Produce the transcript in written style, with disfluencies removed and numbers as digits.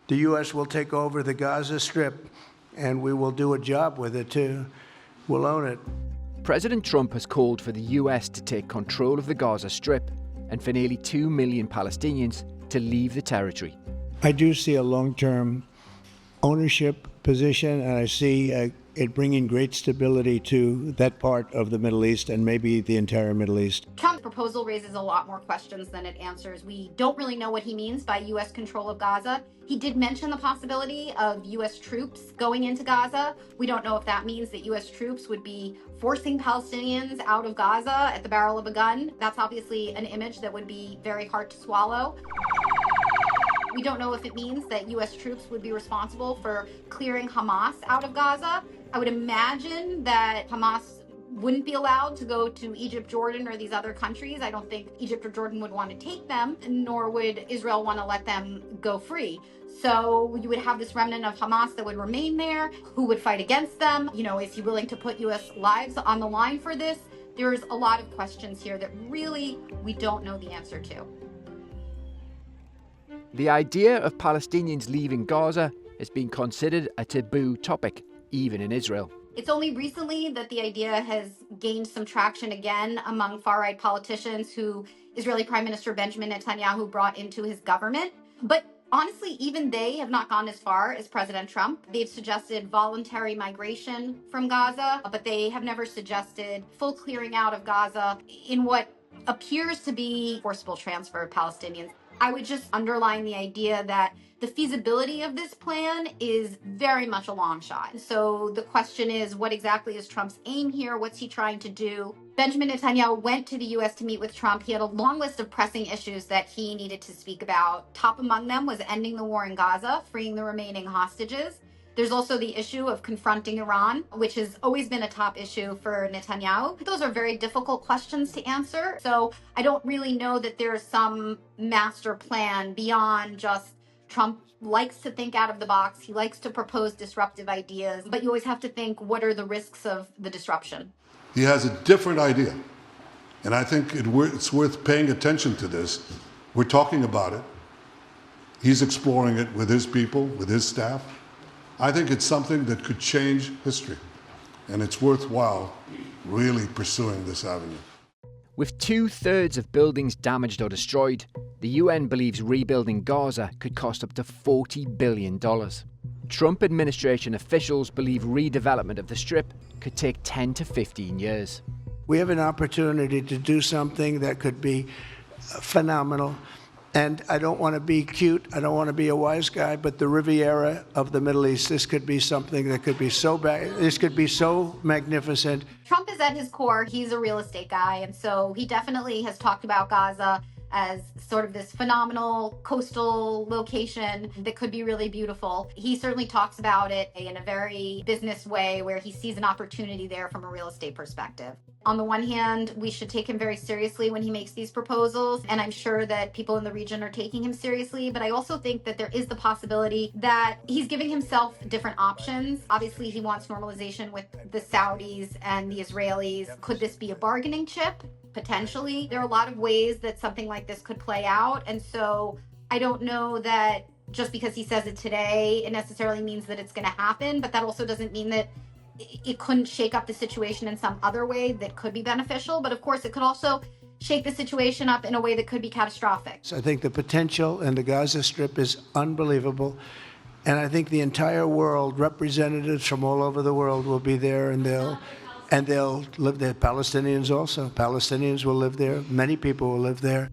The U.S. will take over the Gaza Strip, and we will do a job with it, too. We'll own it. President Trump has called for the US to take control of the Gaza Strip and for nearly 2 million Palestinians to leave the territory. I do see a long-term ownership position, and I see it bringing great stability to that part of the Middle East and maybe the entire Middle East. Trump's proposal raises a lot more questions than it answers. We don't really know what he means by U.S. control of Gaza. He did mention the possibility of U.S. troops going into Gaza. We don't know if that means that U.S. troops would be forcing Palestinians out of Gaza at the barrel of a gun. That's obviously an image that would be very hard to swallow. We don't know if it means that U.S. troops would be responsible for clearing Hamas out of Gaza. I would imagine that Hamas wouldn't be allowed to go to Egypt, Jordan, or these other countries. I don't think Egypt or Jordan would want to take them, nor would Israel want to let them go free. So you would have this remnant of Hamas that would remain there. Who would fight against them? You know, is he willing to put U.S. lives on the line for this? There's a lot of questions here that really we don't know the answer to. The idea of Palestinians leaving Gaza has been considered a taboo topic, even in Israel. It's only recently that the idea has gained some traction again among far-right politicians who Israeli Prime Minister Benjamin Netanyahu brought into his government. But honestly, even they have not gone as far as President Trump. They've suggested voluntary migration from Gaza, but they have never suggested full clearing out of Gaza in what appears to be forcible transfer of Palestinians. I would just underline the idea that the feasibility of this plan is very much a long shot. So the question is, what exactly is Trump's aim here? What's he trying to do? Benjamin Netanyahu went to the U.S. to meet with Trump. He had a long list of pressing issues that he needed to speak about. Top among them was ending the war in Gaza, freeing the remaining hostages. There's also the issue of confronting Iran, which has always been a top issue for Netanyahu. Those are very difficult questions to answer. So I don't really know that there's some master plan beyond just Trump likes to think out of the box. He likes to propose disruptive ideas, but you always have to think, what are the risks of the disruption? He has a different idea, and I think it's worth paying attention to this. We're talking about it. He's exploring it with his people, with his staff. I think it's something that could change history, and it's worthwhile really pursuing this avenue. With 2/3 of buildings damaged or destroyed, the UN believes rebuilding Gaza could cost up to $40 billion. Trump administration officials believe redevelopment of the Strip could take 10 to 15 years. We have an opportunity to do something that could be phenomenal. And I don't want to be cute, I don't want to be a wise guy, but the Riviera of the Middle East, this could be something that could be so bad, this could be so magnificent. Trump is at his core, he's a real estate guy, and so he definitely has talked about Gaza as sort of this phenomenal coastal location that could be really beautiful. He certainly talks about it in a very business way where he sees an opportunity there from a real estate perspective. On the one hand, we should take him very seriously when he makes these proposals, and I'm sure that people in the region are taking him seriously, but I also think that there is the possibility that he's giving himself different options. Obviously, he wants normalization with the Saudis and the Israelis. Could this be a bargaining chip? Potentially. There are a lot of ways that something like this could play out, and so I don't know that just because he says it today, it necessarily means that it's going to happen, but that also doesn't mean that it couldn't shake up the situation in some other way that could be beneficial. But of course, it could also shake the situation up in a way that could be catastrophic. So I think the potential in the Gaza Strip is unbelievable. And I think the entire world, representatives from all over the world will be there, and they'll live there. Palestinians also. Palestinians will live there. Many people will live there.